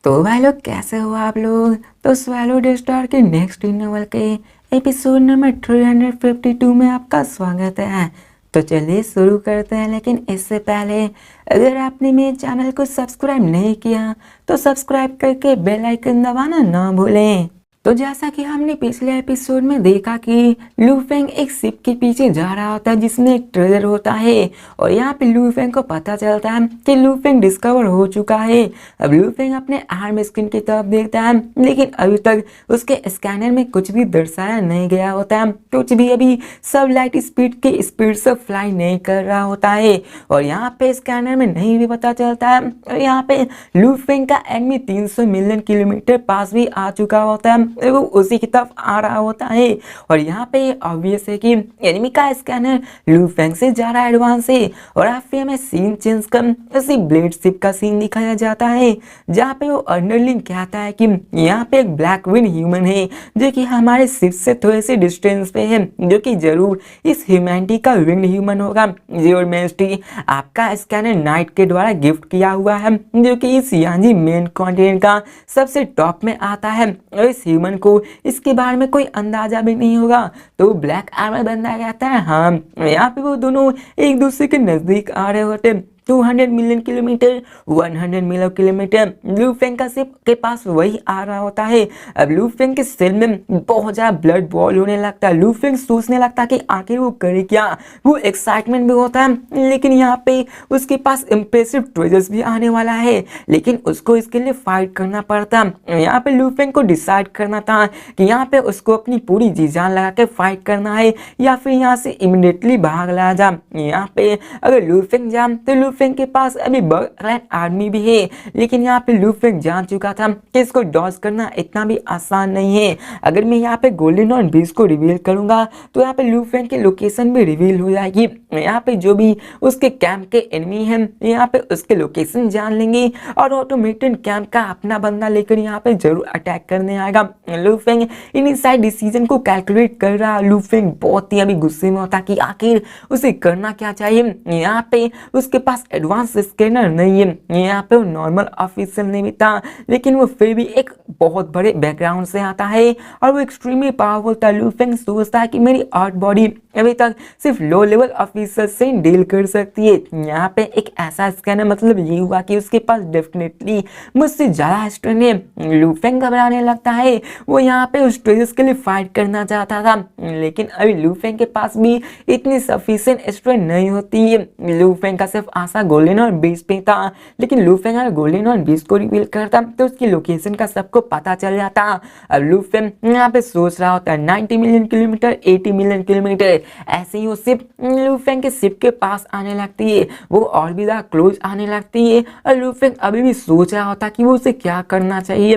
तो भाई लोग कैसे हो आप लोग। तो स्वैलो डे स्टार के नेक्स्ट नॉवल के एपिसोड नंबर 352 में आपका स्वागत है। तो चलिए शुरू करते हैं, लेकिन इससे पहले अगर आपने मेरे चैनल को सब्सक्राइब नहीं किया तो सब्सक्राइब करके बेल आइकन दबाना ना भूलें। तो जैसा कि हमने पिछले एपिसोड में देखा कि लू फेंग एक शिप के पीछे जा रहा होता है जिसमें एक ट्रेजर होता है, और यहाँ पे लू फेंग को पता चलता है कि लू फेंग डिस्कवर हो चुका है। अब लू फेंग अपने आर्म स्क्रीन की तरफ देखता है, लेकिन अभी तक उसके स्कैनर में कुछ भी दर्शाया नहीं गया होता है, कुछ भी अभी सब लाइट स्पीड के स्पीड से फ्लाई नहीं कर रहा होता है। और यहाँ पे स्कैनर में नहीं भी पता चलता है, और यहाँ पे लू फेंग का एनिमी 300 मिलियन किलोमीटर पास भी आ चुका होता है, वो उसी की तरफ आ रहा होता है। और यहाँ पे ऑब्वियस है कि एनिमी का स्कैनर लू फेंग से जा रहा है एडवांस है। और आप फिर हमें सीन चेंज कर उसी ब्लेड शिप का सीन दिखाया जाता है, जहाँ पे वो अंडरलिंग कहता है कि यहाँ पे एक ब्लैक विंड ह्यूमन है जो कि हमारे शिप से थोड़े से डिस्टेंस पे है, जो कि जरूर इस ह्यूमैनिटी का विंड ह्यूमन होगा। योर मेजेस्टी, आपका स्कैनर नाइट के द्वारा गिफ्ट किया हुआ है, जो कि इस यांजी मेन कॉन्टिनेंट का सबसे टॉप में आता है, और इस ह्यूमन को इसके बारे में कोई अंदाजा भी नहीं होगा। तो ब्लैक आर्मर बंदा कहता है हाँ, यहाँ पे वो दोनों एक दूसरे के नजदीक आ रहे होते, 200 मिलियन किलोमीटर, 100 मिलियन किलोमीटर लू फेंग का शिप के पास वही आ रहा होता है। अब लू फेंग के सेल में बहुत ज्यादा ब्लड बॉल होने लगता है। लू फेंग सोचने लगता है कि आखिर वो करे क्या, वो एक्साइटमेंट भी होता है, लेकिन यहाँ पे उसके पास इम्प्रेसिव ट्रेजर्स भी आने वाला है, लेकिन उसको इसके लिए फाइट करना पड़ता। यहाँ पे लू फेंग को डिसाइड करना था कि यहाँ पे उसको अपनी पूरी जी जान लगा के फाइट करना है या फिर यहाँ से इमिडिएटली भाग लाया जा। यहाँ पे अगर लू फेंग जा तो लू फेंग के पास अभी बर्गलैंड आर्मी भी है, लेकिन यहाँ पे लू फेंग जान चुका था कि इसको डॉज करना इतना भी आसान नहीं है। अगर मैं यहाँ पे गोल्डन और बीस को रिवील करूंगा तो यहाँ पे लू फेंग की लोकेशन भी रिवील हो जाएगी। यहाँ पे जो भी उसके कैंप के एनिमी हैं यहाँ पे उसके लोकेशन जान लेंगे, और ऑटोमेटेड कैंप का अपना बंदा लेकर यहाँ पे जरूर अटैक करने आएगा। लू फेंग इन साइड डिसीजन को कैलकुलेट कर रहा। लू फेंग बहुत ही अभी गुस्से में होता कि आखिर उसे करना क्या चाहिए। यहाँ पे उसके पास एडवांस स्कैनर नहीं है, यहाँ पे वो नॉर्मल ऑफिसर नहीं भी था, लेकिन वो फिर भी एक बहुत बड़े बैकग्राउंड से आता है और वो एक्सट्रीमली पावरफुल था। लू फेंग सोचता है कि मेरी आर्ट बॉडी अभी तक सिर्फ लो लेवल ऑफिसर से डील कर सकती है। यहाँ पे एक ऐसा स्कैनर मतलब ये हुआ कि उसके पास डेफिनेटली मुझसे ज्यादा स्ट्रेंथ है। लू फेंग घबराने लगता है, वो यहाँ पे उस ट्रेजर्स के लिए फाइट करना चाहता था, लेकिन अभी लू फेंग के पास भी इतनी सफिशिएंट स्ट्रेंथ नहीं होती है। लू फेंग का सिर्फ आशा गोल्डन और बीस पे था, लेकिन लू फेंग अगर गोल्डन और बीस को रिवील करता तो उसकी लोकेशन का सबको पता चल जाता। अब लू फेंग यहाँ पे सोच रहा होता है 90 मिलियन किलोमीटर, 80 मिलियन किलोमीटर, ऐसे ही वो शिप लू फेंग के शिप के पास आने लगती है, वो और भी ज्यादा क्लोज आने लगती है। और लू फेंग अभी भी सोच रहा होता कि वो उसे क्या करना चाहिए।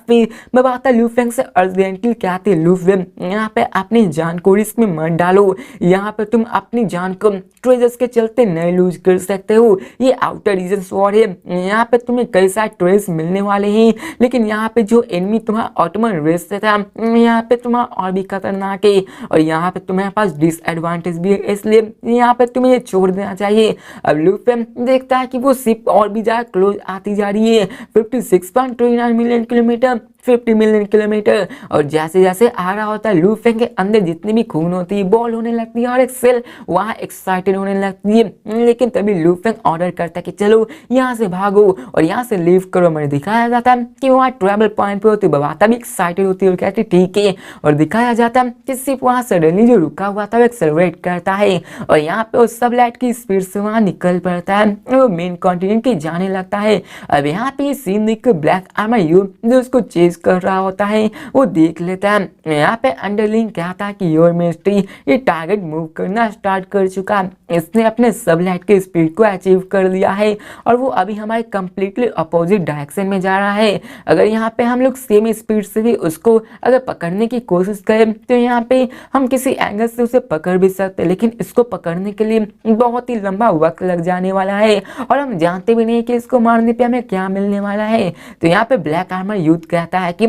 फिर मैं बात लू फेंग से अर्जेंटली कहते लू फेंग यहाँ पे अपनी जान को रिस्क में मत डालो, यहाँ पे तुम अपनी जान को ट्रेजर्स के चलते नहीं लूज कर सकते हो। ये आउटर रीजन वॉर है, यहाँ पे तुम्हें कई सारे ट्रेजर्स मिलने वाले हैं, लेकिन यहाँ पे जो एनिमी तुम्हारा ऑटोमन रेस से था यहाँ पे तुम्हारा और भी खतरनाक है, और यहाँ पे तुम्हारे पास डिसएडवांटेज भी है, इसलिए यहाँ पे तुम्हें ये छोड़ देना चाहिए। अब लू फेंग देखता है कि वो शिप और भी ज्यादा क्लोज आती जा रही है, 56.29 मिलियन किलोमीटर, 50 मिलियन किलोमीटर, और जैसे जैसे आ रहा होता है लू फेंग के अंदर जितनी भी खून होती है बॉल होने लगती है, और एक सेल वहाँ एक्साइटेड होने लगती है। लेकिन तभी लू फेंग ऑर्डर करता है कि चलो यहाँ से भागो और यहाँ से लीव करो। मैंने दिखाया जाता है कि वहाँ ट्रैवल पॉइंट पे होती है, बवाता भी एक्साइटेड होती है और कहती ठीक है, और दिखाया जाता है कि सिर्फ वहाँ सडनली जो रुका हुआ था वो एक्सेलरेट करता है, और यहाँ पे उस सब लाइट की स्पीड से वहाँ निकल पड़ता है, वो मेन कॉन्टिनेंट की जाने लगता है। अब यहाँ पे सीन देख ब्लैक आर्मर यू जो उसको चेज कर रहा होता है वो देख लेता है। यहाँ पे अंडरलिंग कहता है कि योर मेजेस्टी ये टारगेट मूव करना स्टार्ट कर चुका, इसने अपने सब लाइट के स्पीड को अचीव कर लिया है, और वो अभी हमारे कंप्लीटली अपोजिट डायरेक्शन में जा रहा है। अगर यहाँ पे हम लोग सेम स्पीड से भी उसको अगर पकड़ने की कोशिश करें तो यहाँ पे हम किसी एंगल से उसे पकड़ भी सकते, लेकिन इसको पकड़ने के लिए बहुत ही लंबा वक्त लग जाने वाला है, और हम जानते भी नहीं कि इसको मारने पे हमें क्या मिलने वाला है। तो यहाँ पे ब्लैक आर्मर यूथ कहता है है कि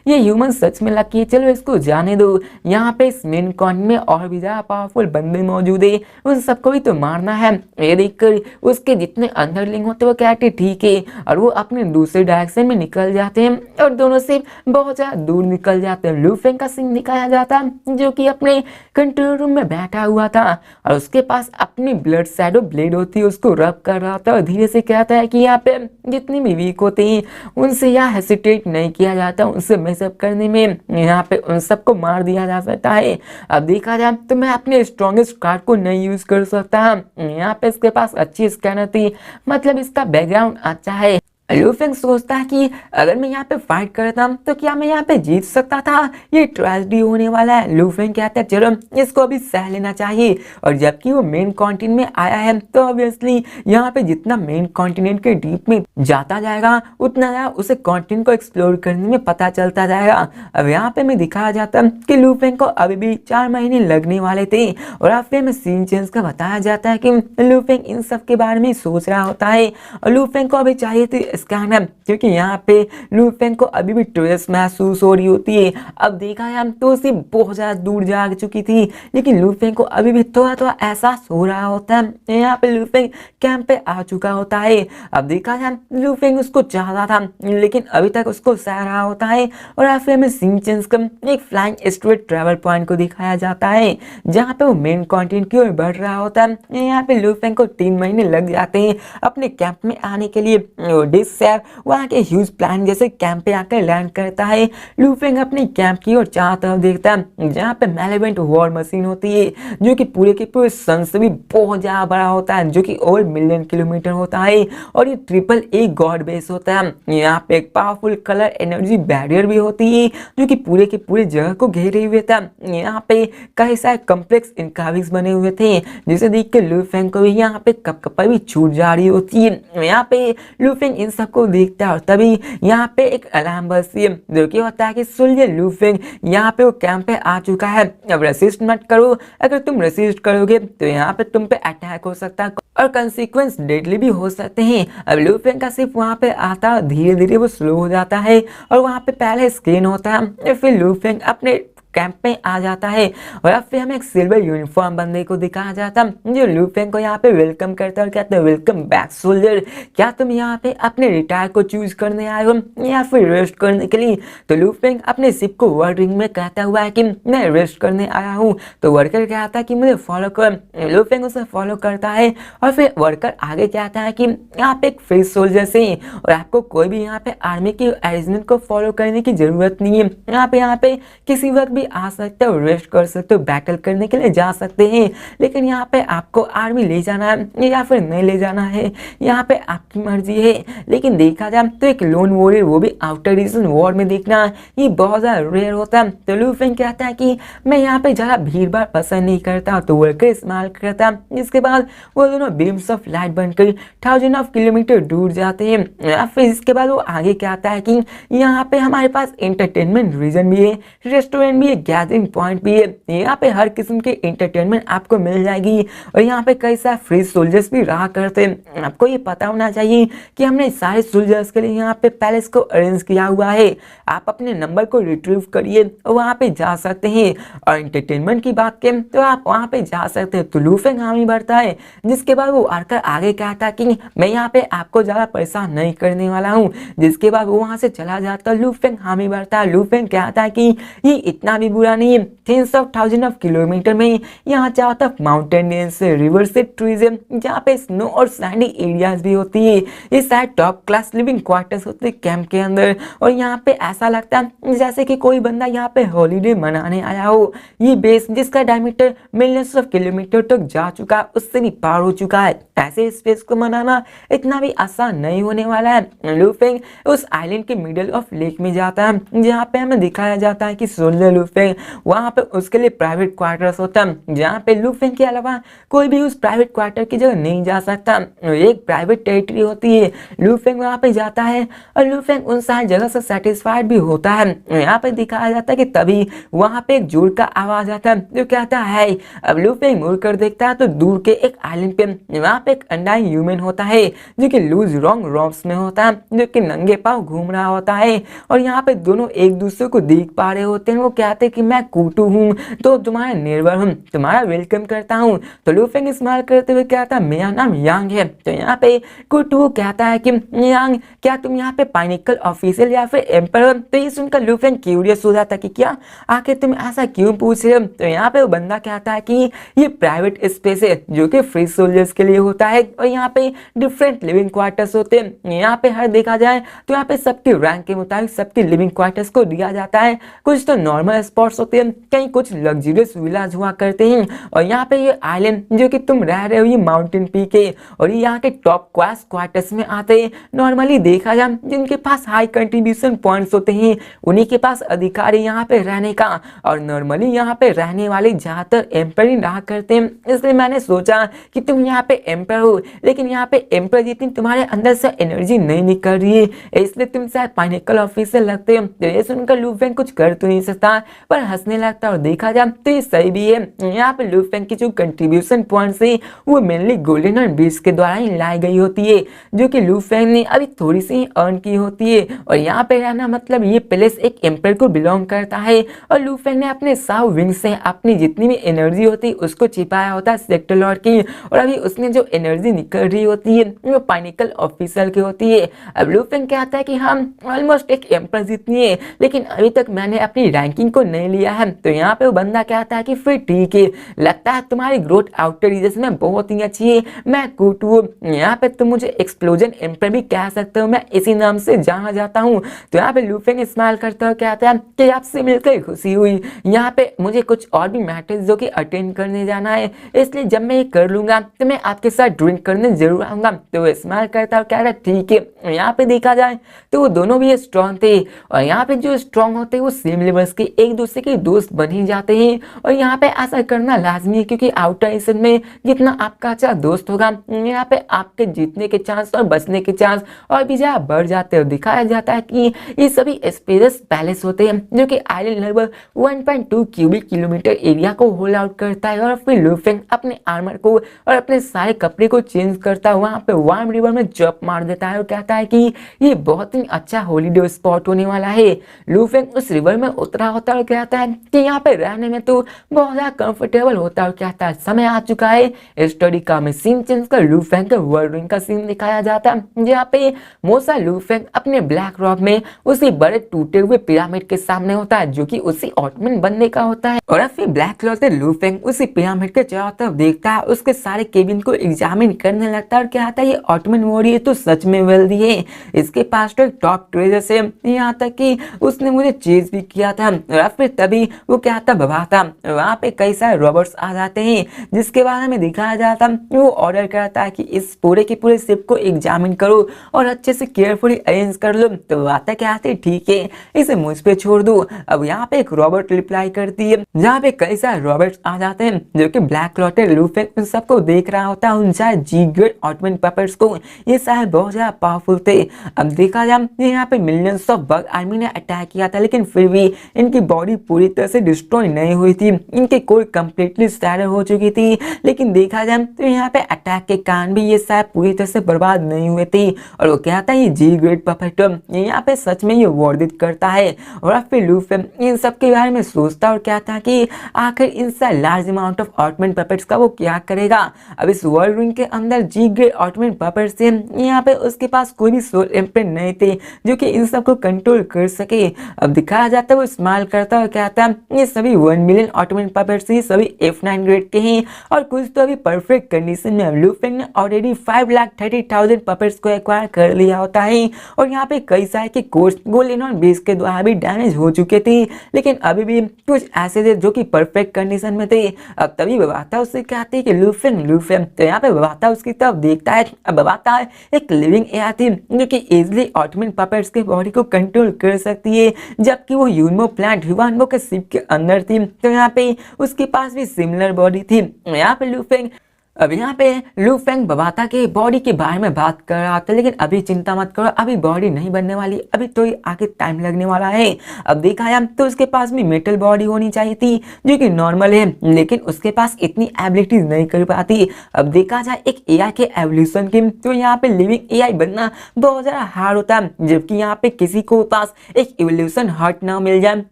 ये ह्यूमन सच में लकी है, चलो इसको जाने दो। यहाँ पे इस मेन कॉन्टिनेंट में और भी ज्यादा पावरफुल बंदे मौजूद है, उन सबको भी तो मारना है। ये देखकर उसके जितने अंडरलिंग होते वो कहते ठीक है, और वो अपने दूसरे डायरेक्शन में निकल जाते हैं और दोनों से बहुत ज्यादा दूर निकल जाते हैं। लू फेंग का सीन दिखाया जाता जो कि अपने कंट्रोल रूम में बैठा हुआ था और उसके पास अपनी ब्लड शैडो ब्लेड होती है, उसको रब कर रहा था और धीरे से कहता है कि यहाँ पे जितनी भी वीक होती हैं उनसे यहाँ हेसिटेट नहीं किया जाता, उनसे मेसअप करने में यहाँ पे उन सबको मार दिया जा सकता है। अब देखा जाए तो मैं अपने स्ट्रॉन्गेस्ट कार्ड को नहीं यूज कर सकता। यहाँ पे इसके पास अच्छी स्कैनर थी, मतलब इसका बैकग्राउंड अच्छा है। लू फेंग सोचता है कि अगर मैं यहाँ पे फाइट करता तो क्या मैं यहाँ पे जीत सकता था, ये ट्रेजेडी होने वाला है। लू फेंग कहता है चलो इसको अभी सह लेना चाहिए। और जबकि वो मेन कॉन्टिनेंट में आया है तो ऑब्वियसली यहाँ पे जितना मेन कॉन्टिनेंट के डीप में जाता जाएगा उतना ज्यादा उसे कॉन्टिनेंट को एक्सप्लोर करने में पता चलता जाएगा। अब यहाँ पे मैं दिखाया जाता कि लू फेंग को अभी भी 4 महीने लगने वाले थे और अब फिर में सीन चेंज का बताया जाता है कि लू फेंग इन सब के बारे में सोच रहा होता है और लू फेंग को अभी चाहिए थी स्कैनर, क्योंकि यहाँ पे लू फेंग को अभी भी ट्रेस महसूस हो रही होती है। अब देखा जाए तो उसे बहुत ज्यादा दूर जा चुकी थी, लेकिन लू फेंग को अभी भी थोड़ा थोड़ा एहसास हो रहा होता है। यहाँ पे लू फेंग कैंप पे आ चुका होता है। अब देखा जाए लू फेंग उसको चाहता था लेकिन अभी तक उसको सह रहा होता है। और आखिर में सीन चेंज कर एक फ्लाइंग स्ट्रेट ट्रेवल पॉइंट को दिखाया जाता है जहाँ पे वो मेन कॉन्टिनेंट की ओर बढ़ रहा होता है। यहाँ पे लू फेंग को 3 महीने लग जाते हैं अपने कैंप में आने के लिए। सैर वहाँ के ह्यूज प्लान जैसे कैंप पे आकर लैंड करता है। लू फेंग अपने कैंप की ओर चारों तरफ देखता है जहाँ पे मेलेवेंट वॉर मशीन होती है जो कि पूरे के पूरे सन से भी बहुत ज्यादा बड़ा होता है, जो कि ओवर मिलियन किलोमीटर होता है। और ये ट्रिपल ए गॉड बेस होता है। यहाँ पे एक पावरफुल कलर एनर्जी बैरियर भी होती है जो कि पूरे के पूरे जगह को घेरे हुए था। यहाँ पे कई सारे कॉम्प्लेक्स इनकाविक्स बने हुए थे जिसे देख के लू फेंग को भी यहाँ पे कप भी छूट जा रही होती है। यहाँ पे लू फेंग इन सबको देखता है और तभी यहाँ पे एक अलार्म बजती है जो कि होता है कि सोल्जर लू फेंग यहाँ पे वो कैंप पे आ चुका है, अब रेसिस्ट मत करो, अगर तुम रेसिस्ट करोगे तो यहाँ पे तुम पे अटैक हो सकता है और कंसीक्वेंस डेडली भी हो सकते हैं। अब लू फेंग का सिर्फ वहाँ पे आता धीरे धीरे वो स्लो हो जाता है और वहाँ पे पहले स्क्रीन होता है, फिर लू फेंग अपने कैंप में आ जाता है और अब फिर हमें एक सिल्वर यूनिफॉर्म बंदे को दिखाया जाता जो लू फेंग को यहाँ पे वेलकम करता है और कहता है वेलकम बैक सोल्जर, क्या तुम यहाँ पे अपने रिटायर को चूज करने आए हो या फिर रेस्ट करने के लिए। तो लू फेंग अपने शिप को वर्डिंग में कहता हुआ है कि मैं रेस्ट करने आया हूँ। तो वर्कर कहता है कि मुझे फॉलो कर। लू फेंग उसे फॉलो करता है और फिर वर्कर आगे कहता है कि आप एक फ्री सोल्जर से और आपको कोई भी यहाँ पे आर्मी की अरेंजमेंट को फॉलो करने की जरूरत नहीं है। आप यहाँ पे किसी वक्त भी आ सकते हो, रेस्ट कर सकते हो, बैटल करने के लिए जा सकते हैं, लेकिन यहाँ पे आपको आर्मी ले जाना है या फिर नहीं ले जाना है यहाँ पे आपकी मर्जी है। लेकिन देखा जाए तो एक लोन वॉरियर वो भी आउटर रीजन वॉर में देखना ये बहुत ज्यादा रेयर होता है। तो लू फेंग कहता है कि मैं यहाँ पे ज्यादा भीड़ भाड़ पसंद नहीं करता, तो वर्कर इस्तेमाल करता। इसके बाद वो दोनों बीम्स ऑफ लाइट बनकर 1000 ऑफ किलोमीटर दूर जाते हैं। फिर इसके बाद वो आगे कहता है कि यहाँ पे हमारे पास एंटरटेनमेंट रीजन भी है, रेस्टोरेंट भी है, गैदरिंग पॉइंट भी है, यहाँ पे हर किस्म के एंटरटेनमेंट आपको मिल जाएगी और यहाँ पे कई सारे फ्री सोल्जर्स भी रहा करते हैं। आपको ये पता होना चाहिए कि हमने सारे सोल्जर्स के लिए यहाँ पे पैलेस को अरेंज किया हुआ है, आप अपने नंबर को रिट्रीव करिए और वहाँ पे जा सकते हैं। और एंटरटेनमेंट की बात करें तो आप वहाँ पे जा सकते हैं। तो लू फेंग हामी भरता है, जिसके बाद वो आकर आगे कहता है कि मैं यहाँ पे आपको ज्यादा परेशान नहीं करने वाला हूँ। जिसके बाद वो वहाँ से चला जाता है। लू फेंग हामी भरता है। लू फेंग कहता है कि ये इतना भी बुरा नहीं है, 10,000 ऑफ किलोमीटर में यहाँ चारों तरफ माउंटेन रेंज से, रिवर से, ट्रीज है, जहाँ पे स्नो और सैंडी एरियाज भी होती है। ये शायद टॉप क्लास लिविंग क्वार्टर्स होते हैं कैंप के अंदर और यहाँ पे ऐसा लगता है जैसे कि कोई बंदा यहाँ पे हॉलीडे मनाने आया हो। ये बेस जिसका डायमीटर मिलियंस ऑफ किलोमीटर तक जा चुका है, उससे भी पार हो चुका है। ऐसे स्पेस को मनाना इतना भी आसान नहीं होने वाला है। लू फेंग उस आइलैंड के मिडल ऑफ लेक में जाता है जहाँ पे हमें दिखाया जाता है कि सोल्जर लू लूफेंग वहाँ पे उसके लिए प्राइवेट क्वार्टर्स होता है, जहाँ पे लूफेंग के अलावा कोई भी उस प्राइवेट क्वार्टर की जगह नहीं जा सकता। एक प्राइवेट टेरिटरी होती है, लूफेंग वहाँ पे जाता है और लूफेंग उन सारी जगह से सेटिस्फाइड भी होता है। यहाँ पे दिखाया जाता है कि तभी वहाँ पे एक जोर का आवाज आता है जो कहता है। अब लूफेंग मुड़कर देखता है तो दूर के एक आइलैंड पे वहाँ पे एक अंडाई ह्यूमन होता है जो कि लूज रॉन्ग रॉब्स में होता है, जो कि नंगे पाँव घूम रहा होता है और यहाँ पे दोनों एक दूसरे को देख पा रहे होते हैं। वो कहते हैं कि मैं कूटू हूँ तो तुम्हारा निर्भर हूँ, तुम्हारा वेलकम करता हूँ। तो लूफेंग स्माइल करते हुए कहता है मेरा नाम यांग है। तो यहाँ पे कूटू कहता है कि यांग क्या तुम यहाँ पे पाइनिकल ऑफिशियल या फिर एम्पर? तो ये सुनकर लूफेंग क्यूरियस हो जाता है कि क्या आखिर तुम ऐसा क्यों पूछ रहे हो। तो यहाँ पे वो बंदा कहता है कि ये प्राइवेट स्पेस है जो कि फ्री सोल्जर्स के लिए होता है और यहाँ पे डिफरेंट लिविंग क्वार्टर्स होते हैं। यहाँ पे हर देखा जाए तो यहाँ पे सबके रैंक के मुताबिक सबके लिविंग क्वार्टर्स को दिया जाता है। कुछ तो नॉर्मल स्पॉट्स होते हैं, कहीं कुछ लग्जरियस विलाज हुआ करते हैं। और यहाँ पे ये आइलैंड जो कि तुम रह रहे हो ये माउंटेन पीक है और ये यहाँ के टॉप क्लास क्वार्टर्स में आते हैं। नॉर्मली देखा जाए जिनके पास हाई कंट्रीब्यूशन पॉइंट्स होते हैं उन्हीं के पास अधिकार है यहाँ पे रहने का, और नॉर्मली यहाँ पे रहने वाले ज्यादातर एम्पर ही रहा करते हैं। इसलिए मैंने सोचा कि तुम यहाँ पे एम्पर हो, लेकिन यहाँ पे एम्पर जितनी तुम्हारे अंदर से एनर्जी नहीं निकल रही है इसलिए तुम शायद पाइनिकल ऑफिसर लगते हो। तो ये सुनकर लूफेंग कुछ कर तो नहीं सकता पर हंसने लगता, और देखा जाए तो ये सही भी है। यहाँ पे लूफेंग की जो कंट्रीब्यूशन पॉइंट्स है वो मेनली गोल्डन और बीच के द्वारा ही लाई गई होती है, जो कि लूफेंग ने अभी थोड़ी सी अर्न की होती है। और यहाँ पे रहना मतलब ये प्लेस एक एम्पर को बिलोंग करता है और लूफेंग ने अपने साव विंग से अपनी जितनी भी एनर्जी होती है उसको छिपाया होता है सेक्टर लॉर्ड की, और अभी उसमें जो एनर्जी निकल रही होती है वो पाइनिकल ऑफिसर की होती है। अब लूफेंग कहता है कि हम ऑलमोस्ट एक एम्पर जितनी है लेकिन अभी तक मैंने अपनी रैंकिंग को नहीं लिया है। तो यहाँ पे वो बंदा कहता है कि फिर ठीक है, लगता है तुम्हारी ग्रोथ आउटर रीजन में बहुत ही अच्छी है। मैं कूटू, यहाँ पे तुम मुझे एक्सप्लोजन एम्पर भी कह सकते हो, मैं इसी नाम से जाना जाता हूँ। तो यहाँ पे लूफेंग स्माइल करता हुआ कहता है कि आपसे मिलकर खुशी हुई, यहाँ पे मुझे कुछ और भी मैटर्स जो कि अटेंड करने जाना है, इसलिए जब मैं ये कर लूंगा तो मैं आपके साथ ड्रिंक करने जरूर आऊंगा। तो वो स्माइल करता हुआ कह रहा है ठीक है। यहाँ पे देखा जाए तो वो दोनों भी स्ट्रॉन्ग थे, और यहाँ पे जो स्ट्रॉन्ग होते हैं वो सेम लेवल्स के एक दूसरे के दोस्त बन ही जाते हैं। और यहाँ पे ऐसा करना लाजमी है क्योंकि आउटर रीजन में जितना आपका अच्छा दोस्त होगा यहाँ पे आपके जीतने के चांस और बचने के चांस और भी ज्यादा बढ़ जाते हैं। दिखाया जाता है कि ये सभी स्पेस पैलेस होते हैं जो कि आइलैंड लगभग 1.2 क्यूबिक किलोमीटर एरिया को होल्ड आउट करता है। और फिर लूफेंग अपने आर्मर को और अपने सारे कपड़े को चेंज करता है, वहां पे वार्म रिवर में जंप मार देता है और कहता है कि ये बहुत ही अच्छा हॉलीडे स्पॉट होने वाला है। लूफेंग उस रिवर में उतरा होता है और कहता है कि यहाँ पे रहने में तो बहुत ज्यादा कंफर्टेबल होता है और कहता है समय आ चुका है स्टडी का। में सीन चेंज कर लूफेंग के वर्ल्ड रिंग का सीन दिखाया जाता है जहाँ पे मोसा लूफेंग अपने ब्लैक रॉक में उसी बड़े टूटे हुए पिरामिड के सामने होता है जो कि उसी ऑटमन बनने का होता है। और फिर ब्लैक क्लॉथ से लूफेंग उसी पिरामिड के चारों तरफ देखता है, उसके सारे केबिन को एग्जामिन करने लगता है और कहता है ये ऑटमन वॉरियर तो सच में वेल्दी है, इसके पास तो टॉप ट्रेजर है, यहाँ तक कि उसने मुझे चेज भी किया था। और फिर तभी वो कहता भवाता वहाँ पे कई सारे रॉबर्ट्स आ जाते हैं जिसके बारे में दिखाया जाता वो ऑर्डर करता है कि इस पूरे के पूरे शिप को एग्जामिन करो और अच्छे से केयरफुली अरेंज कर लो। तो बात कहते ठीक है इसे मुझ पे छोड़ दो। अब यहाँ पे एक रॉबर्ट रिप्लाई करती है जहाँ पे कई सारे रॉबर्ट्स आ जाते हैं जो कि ब्लैक क्लॉथ लूफेंग उन सबको देख रहा होता है, उन सारे जी ग्रेड ऑटमन पपेट्स को। ये सारे बहुत ज्यादा पावरफुल थे। अब देखा जाए यहाँ पे मिलियंस ऑफ बग आर्मी ने अटैक किया था लेकिन फिर भी इनकी बॉडी पूरी तरह से डिस्ट्रॉय नहीं हुई थी, इनके कोर कंप्लीटली स्टैंडर हो चुकी थी। लेकिन देखा जाए तो यहाँ पे अटैक के कारण भी ये शायद पूरी तरह से बर्बाद नहीं हुए थे। और वो कहता है ये जी ग्रेड पपेट यहाँ पे सच में ये वर्दित करता है। और फिर लूफेंग इन सब के बारे में सोचता और कहता है कि आखिर in large amount of ottoman puppets का वो क्या करेगा। अब इस वर्ल्ड रिंग के अंदर जी ग्रेड ऑटमन पपेट्स थे, यहाँ पे उसके पास कोई भी सोल इम्प्रिंट नहीं थे जो कि इन सब को कंट्रोल कर सके। अब दिखाया जाता है वो स्माइल करता और कहता है ये सभी 1 मिलियन ऑटमन पपेट्स ही सभी F9 ग्रेड के हैं और कुछ तो अभी परफेक्ट कंडीशन में। लूफेंग ने ऑलरेडी 5,30,000 पपेट्स को एक्वायर कर लिया होता है और यहाँ पे कई सारे के कोर्स गोल्डन और बेस के द्वारा भी डैमेज हो चुके थे, लेकिन अभी भी कुछ ऐसे थे जो कि परफेक्ट कंडीशन में थे। अब तभी बबाता उससे कहते हैं कि लूफेंग तो यहाँ पे बबाता उसकी तरफ देखता है। अब बबाता एक लिविंग एआई थी जो कि इजिली ऑटमन पपेट्स के बॉडी को कंट्रोल कर सकती है, जबकि वो ह्यूमन प्लांट जुबान वो के शिप के अंदर थी, तो यहाँ पे उसके पास भी सिमिलर बॉडी थी। यहाँ पे लू फेंग अब यहाँ पे लू फेंग बबाता के बॉडी के बारे में बात कर रहा था, लेकिन अभी चिंता मत करो, अभी बॉडी नहीं बनने वाली, अभी तो आगे टाइम लगने वाला है। अब देखा जाए तो उसके पास भी मेटल बॉडी होनी चाहिए थी जो कि नॉर्मल है, लेकिन उसके पास इतनी एबिलिटीज नहीं कर पाती। अब देखा जाए एक एआई के एवोल्यूशन की, तो यहाँ पे लिविंग एआई बनना बहुत ज्यादा हार्ड होता है, जबकि यहाँ पे किसी को पास एक एवोल्यूशन हार्ट ना मिल जाए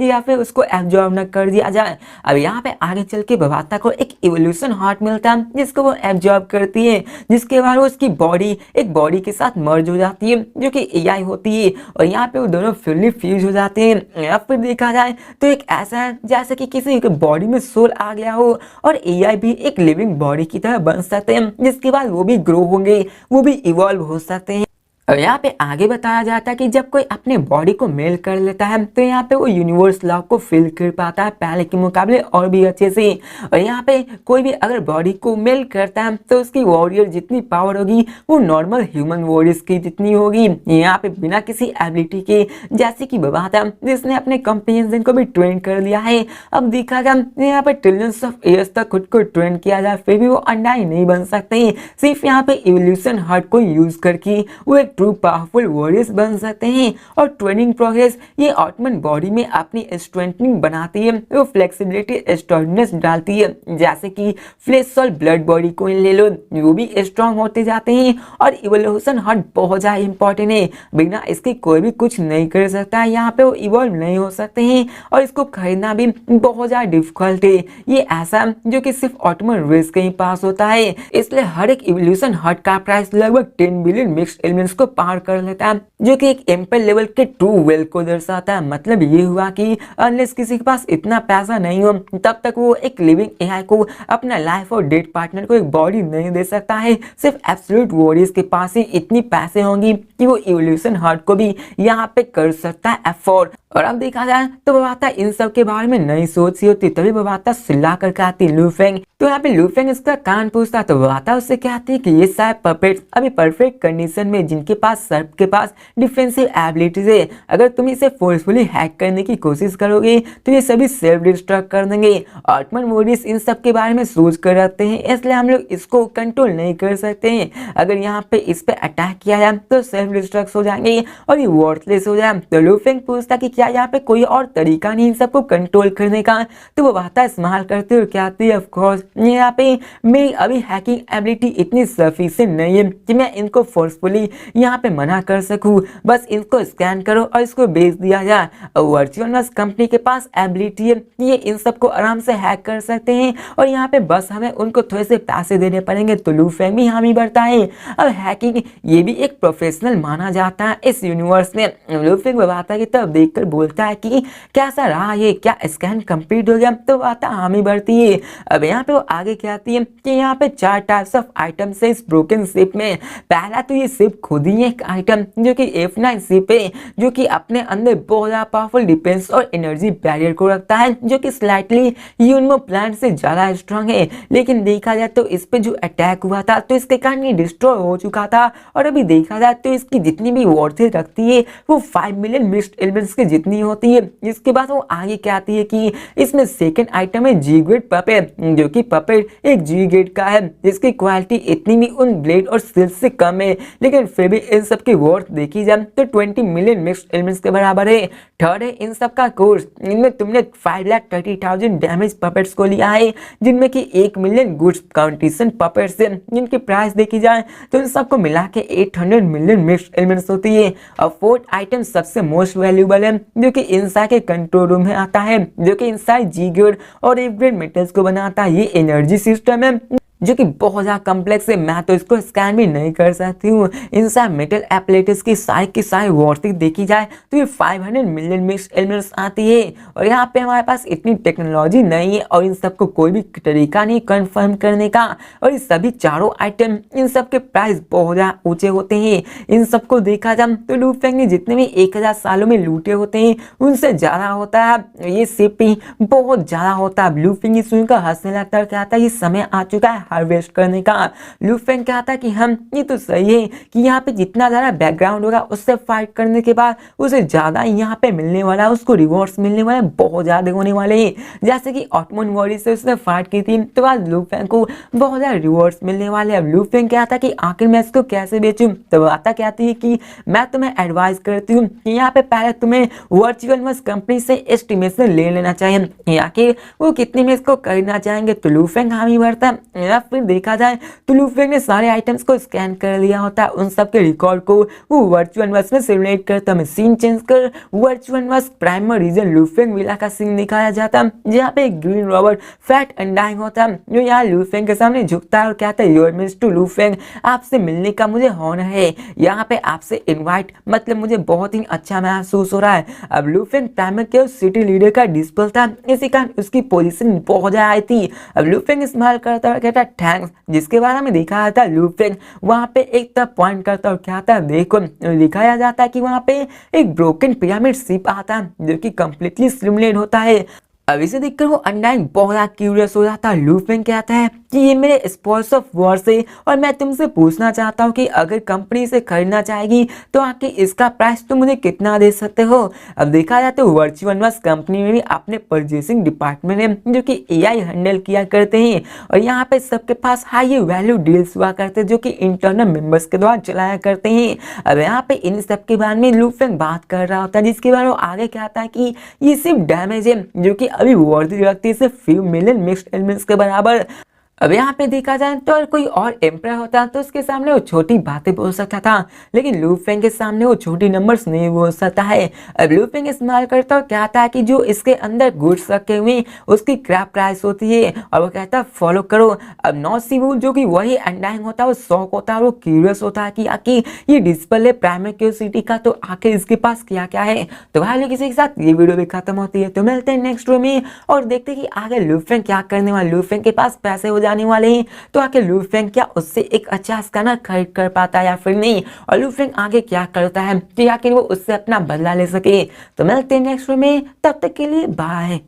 या फिर उसको एब्जॉर्ब ना कर दिया जाए। अब यहाँ पे आगे चल के बबाता को एक एवोल्यूशन हार्ट मिलता है जिसको एब्जॉर्ब करती है, जिसके बाद उसकी बॉडी एक बॉडी के साथ मर्ज हो जाती है जो कि एआई होती है, और यहाँ पे वो दोनों फुल्ली फ्यूज हो जाते हैं। या फिर देखा जाए तो एक ऐसा है जैसे कि किसी के बॉडी में सोल आ गया हो, और एआई भी एक लिविंग बॉडी की तरह बन सकते हैं, जिसके बाद वो भी ग्रो होंगे, वो भी इवॉल्व हो सकते हैं। और यहाँ पे आगे बताया जाता है कि जब कोई अपने बॉडी को मेल कर लेता है तो यहाँ पे वो यूनिवर्स लॉ को फील कर पाता है पहले के मुकाबले और भी अच्छे से। और यहाँ पे कोई भी अगर बॉडी को मेल करता है तो उसकी वॉरियर जितनी पावर होगी वो नॉर्मल ह्यूमन वॉरियर्स की जितनी होगी, यहाँ पे बिना किसी एबिलिटी के, जैसे कि बबाता जिसने अपने कंपेनियन को भी ट्रेन कर लिया है। अब देखा जाए यहाँ पे ट्रिलियंस ऑफ ईयर्स तक खुद को ट्रेन किया जाए फिर भी वो अंडा ही नहीं बन सकते, सिर्फ यहाँ पे इवोल्यूशन हार्ट को यूज करके वो एक ट्रू पावरफुल वॉरियर्स बन सकते हैं। और ट्रेनिंग प्रोग्रेस ये ऑटमन बॉडी में अपनी स्ट्रेंथनिंग बनाती है, वो फ्लेक्सिबिलिटी स्टर्डनेस डालती है, जैसे कि फ्लेश और ब्लड बॉडी को ले लो, वो भी स्ट्रांग होते जाते हैं। और इवोल्यूशन हार्ट बहुत ज्यादा इंपॉर्टेंट है, बिना इसके कोई भी कुछ नहीं कर सकता है, यहाँ पे वो इवॉल्व नहीं हो सकते हैं, और इसको खरीदना भी बहुत ज्यादा डिफिकल्ट है। ये ऐसा जो कि सिर्फ ऑटमन रेस के ही पास होता है, इसलिए हर एक इवोल्यूशन हार्ट का प्राइस लगभग 10 बिलियन मिक्स्ड एलिमेंट्स को पार कर लेता है, जो कि एक एम्पर लेवल के ट्रू वेल्थ को दर्शाता है। मतलब ये हुआ कि अनलेस किसी के पास इतना पैसा नहीं हो तब तक वो एक लिविंग एआई को अपना लाइफ और डेड पार्टनर को एक बॉडी नहीं दे सकता है। सिर्फ एब्सोल्यूट वॉरियर्स के पास ही इतनी पैसे होंगी कि वो इवोल्यूशन हार्ट को भी यहाँ पे कर सकता है अफोर्ड। और अब देखा जाए तो बबाता इन सब के बारे में नई सोच सी होती, तभी बबाता चिल्ला कर कहती लू फेंग। तो यहाँ पे लू फेंग इसका कान पूछता तो बबाता उससे कहती है कि ये सारे पपेट्स अभी परफेक्ट कंडीशन में, जिनके पास सर्प के पास डिफेंसिव एबिलिटीज है, अगर तुम इसे फोर्सफुली हैक करने की कोशिश करोगे तो ये सभी सेल्फ डिस्ट्रक्ट कर देंगे। ऑटमन वॉरियर्स इन सब के बारे में सोच कर रखते हैं, इसलिए हम लोग इसको कंट्रोल नहीं कर सकते हैं। अगर यहाँ पे इस पे अटैक किया जाए तो सेल्फ डिस्ट्रक्ट हो जाएंगे और ये वर्थलेस हो जाए। तो लू फेंग पूछता कि क्या यहाँ पे कोई और तरीका नहीं इन सबको कंट्रोल करने का, तो वो बात इस्तेमाल करते और कहती है ऑफ कोर्स यहाँ पे मेरी अभी हैकिंग एबिलिटी इतनी सफिशिएंट नहीं है कि मैं इनको फोर्सफुली यहाँ पे मना कर सकूं, बस इनको स्कैन करो और इसको बेच दिया जाए। वर्चुअल कंपनी के पास एबिलिटी है, ये इन सबको आराम से हैक कर सकते हैं, और यहाँ पे बस हमें उनको थोड़े से पैसे देने पड़ेंगे। तो लू फेंग भी हामी भरता है। अब हैकिंग ये भी एक प्रोफेशनल माना जाता है इस यूनिवर्स में। लू फेंग बताता है कि तब देखकर बोलता है कि कैसा रहा ये, क्या स्कैन कंप्लीट हो गया, तो बात हामी भरती है। अब यहाँ पे वो आगे कहती है कि यहाँ पे 4 टाइप्स ऑफ आइटम्स है इस ब्रोकन शिप में। पहला तो ये शिप खुद ही एक आइटम जो कि F9 शिप है, जो कि अपने अंदर बहुत ज्यादा पावरफुल डिफेंस और एनर्जी बैरियर को रखता है, जो कि स्लाइटली यूनिमो प्लांट से ज्यादा स्ट्रांग है। लेकिन देखा जाए तो इस पे जो अटैक हुआ था तो इसके कारण ये डिस्ट्रॉय हो चुका था, और अभी देखा जाए तो इसकी जितनी भी वॉर्थ रखती है वो 5 मिलियन मिक्स्ड एलिमेंट्स की जितनी होती है। इसके बाद वो आगे कहती है कि इसमें सेकंड आइटम है जी ग्रेड पपेट, जो कि पपेट एक जी ग्रेड का है, जिसकी क्वालिटी इतनी भी उन ब्लेड और स्किल्स से कम है, लेकिन फिर भी इन सब की वर्थ देखी जाए तो 20 मिलियन मिक्स्ड एलिमेंट्स के बराबर है। थर्ड है इन सब का कोर्स, इनमें तुमने 5,30,000 डैमेज पपेट्स को लिया है, जिनमें कि 1 मिलियन गुड्स काउंटेशन पपेट्स है, जिनकी प्राइस देखी जाए तो इन सबको मिला के 800 मिलियन मिक्स्ड एलिमेंट्स होती है। और फोर्थ आइटम सबसे मोस्ट वैल्यूएबल है, जो कि इंसाइड के कंट्रोल रूम में आता है, जो कि इंसाइड जी ग्रेड और एफ ग्रेड मेटल्स को बनाता है। ये एनर्जी सिस्टम है जो कि बहुत ज्यादा कम्प्लेक्स है, मैं तो इसको स्कैन भी नहीं कर सकती हूँ। इंसाइड मेटल एप्लेटिस की सारी वॉर्थिंग देखी जाए तो ये 500 मिलियन मिक्स्ड एलिमेंट्स आती है, और यहाँ पे हमारे पास इतनी टेक्नोलॉजी नहीं है और इन सबको कोई भी तरीका नहीं कंफर्म करने का। और ये सभी चारों आइटम इन सब के प्राइस बहुत ज्यादा ऊंचे होते हैं। इन सबको देखा जाए तो लू फेंग ने जितने भी 1000 सालों में लूटे होते हैं उनसे ज्यादा होता है। ये शिप ही बहुत ज्यादा होता है। लू फेंग सुनकर हंसने लगता है, कहता है ये समय आ चुका है हार्वेस्ट करने का। लू फेंग कहता है कि हम ये तो सही है कि यहाँ पे जितना ज़्यादा बैकग्राउंड होगा उससे फाइट करने के बाद उसे ज़्यादा यहाँ पे मिलने वाला है, उसको रिवॉर्ड्स मिलने वाले बहुत ज़्यादा होने वाले हैं। जैसे कि ऑटमन वॉरी से उसने फाइट की थी तो बाद लू फेंग को बहुत ज़्यादा रिवॉर्ड्स मिलने वाले। अब लू फेंग कहता है कि आखिर मैं इसको कैसे बेचूं, तो आता कहती है कि मैं तुम्हें एडवाइस करती हूँ कि यहाँ पे पहले तुम्हें वर्चुअल वर्स कंपनी से एस्टिमेशन ले लेना चाहिए, आखिर वो कितने में इसको खरीदना चाहेंगे। तो लू फेंग हामी भरता है। या फिर देखा जाए तो लू फेंग ने सारे आइटम्स को स्कैन कर लिया होता है, उन सब के रिकॉर्ड को वो वर्चुअल वर्स में सिमुलेट करता है। सीन चेंज कर virtual verse primer region Lu Feng villa का सीन दिखाया जाता है, जहाँ पे ग्रीन रॉबर्ट फैट अंडाइंग होता है जो यहाँ लू फेंग के सामने झुकता है और कहता है योर मिस्टर लू फेंग, आपसे मिलने का मुझे हॉनर है, यहाँ पे आपसे इनवाइट मतलब मुझे बहुत ही अच्छा महसूस हो रहा है। अब लू फेंग प्राइमर के उस सिटी लीडर का डिस्पल था, इसी कारण उसकी पोजीशन बहुत ज्यादा आई थी। अब लू फेंग स्माइल करता और कहता थैंक्स, जिसके बारे में दिखाया था लू फेंग वहाँ पे एक तरफ पॉइंट करता और कहता है देखो, दिखाया जाता है कि वहाँ पे एक ब्रोकन पिरामिड शिप आता है जो कि कंप्लीटली सिमुलेट होता है। अब इसे देखकर वो अनडाइंग बहुत ज्यादा क्यूरियस हो जाता है। लू फेंग कहता है कि ये मेरे स्पॉइल्स ऑफ वॉर से, और मैं तुमसे पूछना चाहता हूँ कि अगर कंपनी से खरीदना चाहेगी तो आखिर इसका प्राइस तुम मुझे कितना दे सकते हो। अब देखा जाए तो वर्चुअल वर्स कंपनी में भी अपने परचेसिंग डिपार्टमेंट है जो कि एआई हैंडल किया करते हैं, और यहाँ पे सबके पास हाई वैल्यू डील्स हुआ करते हैं जो कि इंटरनल मेंबर्स के द्वारा चलाया करते हैं। अब यहाँ पे इन सब के बारे में लू फेंग बात कर रहा होता है, जिसके बारे में वो आगे कहता है कि ये सिर्फ डैमेज है जो कि अभी वर्दी रखती है सिर्फ फ्यू मिलियन मिक्स्ड एलिमेंट्स के बराबर। अब यहाँ पे देखा जाए तो अगर कोई और एम्परर होता तो उसके सामने वो छोटी बातें बोल सकता था, लेकिन लू फेंग के सामने वो छोटी नंबर्स नहीं बोल सकता है। अब लू फेंग इस्तेमाल करता और कहता है कि जो इसके अंदर गुड्स रखे हुए उसकी क्रैप प्राइस होती है, और वो कहता है फॉलो करो। अब नॉट सीवूल जो कि वही अंडाइंग होता है, वो शौक होता है, वो क्यूरियस होता है कि आखिर ये डिस्प्ले प्राइमर क्यूरियोसिटी का तो आखिर इसके पास क्या क्या है। तो भाई किसी के साथ ये वीडियो भी खत्म होती है, तो मिलते हैं नेक्स्ट वीडियो में और देखते हैं कि आगे लू फेंग क्या करने वाला। लू फेंग के पास पैसे हो जाने वाले हैं, तो आखिर लू फेंग क्या उससे एक अच्छा स्कैनर खरीद कर पाता है या फिर नहीं, और लू फेंग आगे क्या करता है कि आखिर वो उससे अपना बदला ले सके। तो मिलते हैं नेक्स्ट वीडियो में, तब तक के लिए बाय।